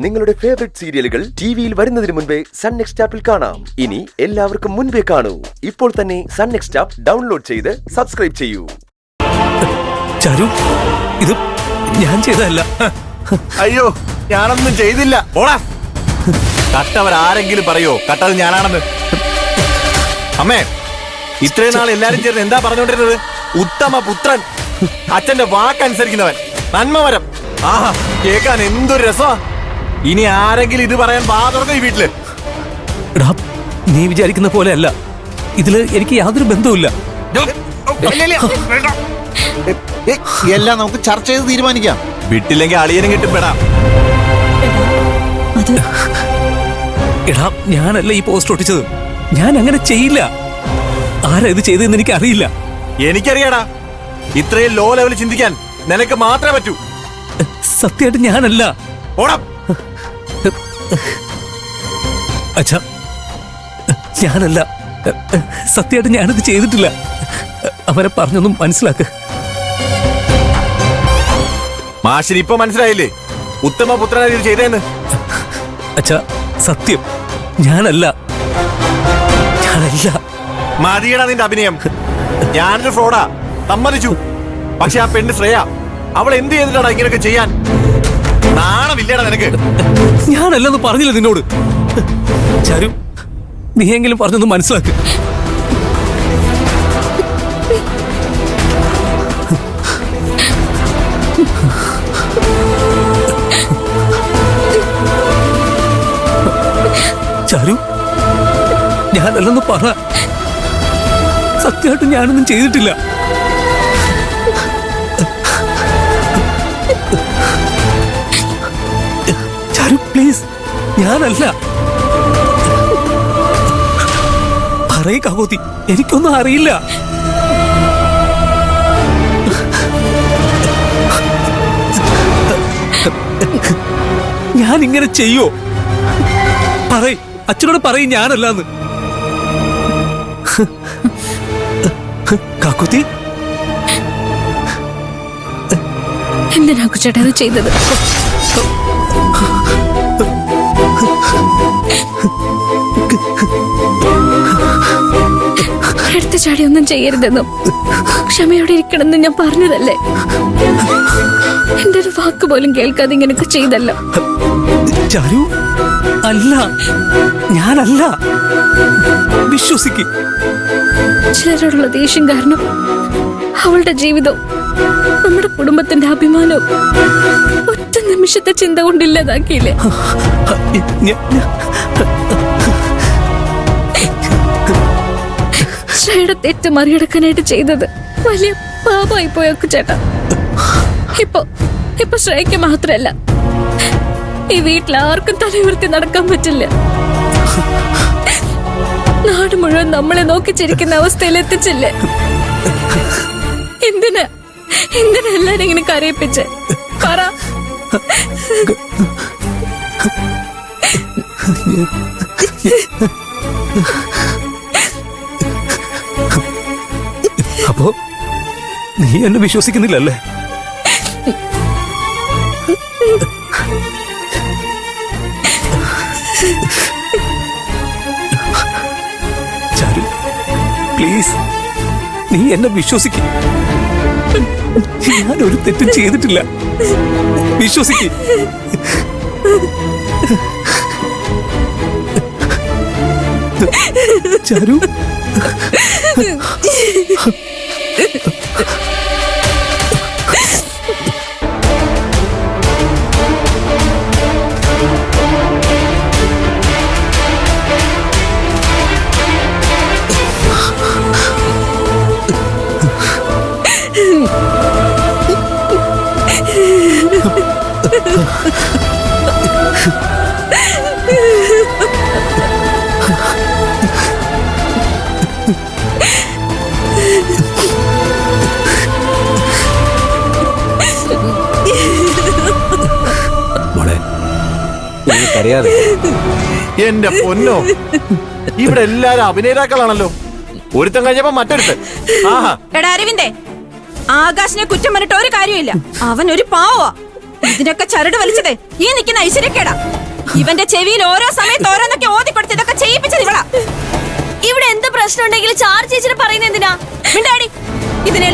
നിങ്ങളുടെ ഫേവറേറ്റ് സീരിയലുകൾ ടിവിയിൽ വരുന്നതിന് മുൻപേ സൺ നെക്സ്റ്റ് ആപ്പിൽ കാണാം. ഇനി എല്ലാവർക്കും മുൻപേ കാണൂ. ഇപ്പോൾ തന്നെ സൺ നെക്സ്റ്റ് ആപ്പ് ഡൗൺലോഡ് ചെയ്ത് സബ്സ്ക്രൈബ് ചെയ്യൂ. ചാരു, ഇത് ഞാൻ ചെയ്തതല്ല. അയ്യോ, ഞാനൊന്നും ചെയ്തില്ല. ഓടാ, കട്ടവർ ആരെങ്കിലും പറയോ കട്ടത് ഞാനാണെന്ന്? അമ്മേ, ഇത്രയും നാൾ എല്ലാരും ചേർന്ന് എന്താ പറഞ്ഞുകൊണ്ടിരുന്നത്? ഉത്തമ പുത്രൻ, അച്ഛന്റെ വാക്കനുസരിക്കുന്നവൻ, നന്മവരം. ആഹാ, കേൾക്കാൻ എന്തൊരു രസമാ. ഇനി ആരെങ്കിലും ഇത് പറയാൻ വാ തുറക്കും ഈ വീട്ടില്. നീ വിചാരിക്കുന്ന പോലെ അല്ല, ഇതില് എനിക്ക് യാതൊരു ബന്ധവുമില്ല. എല്ലാം നമുക്ക് ചർച്ച ചെയ്ത് തീരുമാനിക്കാം. വിട്ടില്ലെങ്കിൽ അളിയനും കിട്ടും. എടാ, ഞാനല്ല ഈ പോസ്റ്റ് ഒട്ടിച്ചത്. ഞാൻ അങ്ങനെ ചെയ്യില്ല. ആരാ ഇത് ചെയ്തതെന്ന് എനിക്ക് അറിയില്ല. എനിക്കറിയാടാ, ഇത്രയും ലോ ലെവൽ ചിന്തിക്കാൻ നിനക്ക് മാത്രമേ പറ്റൂ. സത്യമായിട്ട് ഞാനല്ല. ഓടാം. അച്ഛാ, ഞാനല്ല. സത്യമായിട്ട് ഞാനത് ചെയ്തിട്ടില്ല. അവരെ പറഞ്ഞൊന്നും മനസ്സിലാക്ക്. മാഷിന് ഇപ്പൊ മനസ്സിലായില്ലേ ഉത്തമ പുത്രനാ ഇത് ചെയ്തേന്ന്? അച്ഛാ, സത്യം ഞാനല്ല. മതിയടാ നിന്റെ അഭിനയം. ഞാനൊരു ഫ്രോഡാ, സമ്മതിച്ചു. പക്ഷെ ആ പെണ്ണ് ശ്രേയ, അവൾ എന്ത് ചെയ്തിട്ടാടാ ഇങ്ങനെയൊക്കെ ചെയ്യാൻ? നാണമില്ലേടാ നിനക്ക്? ഞാനല്ലെന്ന് പറഞ്ഞില്ല നിന്നോട്. ചാരു, നീയെങ്കിലും പറഞ്ഞൊന്ന് മനസ്സിലാക്ക്. ചാരു, ഞാനല്ലെന്ന് പറ. സത്യമായിട്ട് ഞാനൊന്നും ചെയ്തിട്ടില്ല. ചാരു, പ്ലീസ്, ഞാനല്ല. പറയ് കാകോത്തി, എനിക്കൊന്നും അറിയില്ല. ഞാൻ ഇങ്ങനെ ചെയ്യോ? പറയ്, അച്ഛനോട് പറയും ഞാനല്ലാന്ന്. കാക്കുത്തി, എന്തിനാ ചേട്ടാ അത് ചെയ്തത്? അടുത്ത ചാടി ഒന്നും ചെയ്യരുതെന്നും ക്ഷമയോടെ ഇരിക്കണമെന്ന് ഞാൻ പറഞ്ഞതല്ലേ? എന്റെ ഒരു വാക്ക് പോലും കേൾക്കാതെ ഇങ്ങനെയൊക്കെ ചെയ്തല്ലോ. ചാരു, അല്ല, ഞാനല്ല. വിശ്വസിക്ക്. ചിലരോടുള്ള ദേഷ്യം കാരണം അവളുടെ ജീവിതവും നമ്മുടെ കുടുംബത്തിന്റെ അഭിമാനവും ഒറ്റ നിമിഷത്തെ ചിന്ത കൊണ്ടില്ലാതാക്കിയില്ലേ? ശ്രേയുടെ തെറ്റ് മറികടക്കാനായിട്ട് ചെയ്തത് വലിയ പാപമായി പോയൊക്കെ ചേട്ടാ. ഇപ്പൊ ശ്രേയക്ക് മാത്രല്ല, ഈ വീട്ടിൽ ആർക്കും തലയുയർത്തി നടക്കാൻ പറ്റില്ല. നാട് മുഴുവൻ നമ്മളെ നോക്കി ചിരിക്കുന്ന അവസ്ഥയിൽ എത്തിച്ചില്ലേ? എന്തിനാ എല്ലാരും ഇങ്ങനെ കരയിപ്പിച്ച് പറ. അപ്പോ നീ എന്നെ വിശ്വസിക്കുന്നില്ലല്ലേ? ചാരു, പ്ലീസ്, നീ എന്നെ വിശ്വസിക്കും. ഞാനൊരു തെറ്റും ചെയ്തിട്ടില്ല. വിശ്വസിക്ക്. ചാരു, എന്റെ പൊന്നോ, ഇവിടെ എല്ലാരും അഭിനേതാക്കളാണല്ലോ. ഒരുത്തം കഴിഞ്ഞപ്പോ മറ്റൊരുത്തൻ. ആഹാ. എടാ അരവിന്ദേ, ആകാശിനെ കുറ്റം പറഞ്ഞിട്ട് ഒരു കാര്യമില്ല. അവൻ ഒരു പാവാ. ഇതിനൊക്കെ ചരട് വലിച്ചതേ ഈ നിൽക്കുന്ന ഐശ്വര്യക്കേടാ. ഇവന്റെ ചെവിയിൽ ഓരോ സമയത്ത് ഓരോന്നൊക്കെ ഓതി കൊടുത്ത് ഇതൊക്കെ ചെയ്യിപ്പിച്ചത് ഇവളാ. ഇവിടെ എന്ത് പ്രശ്നം ഉണ്ടെങ്കിലും ചാർജ് ചേച്ചിനെ പറയുന്നത് എന്തിനാ? മിണ്ടാടി. ഇതിനെ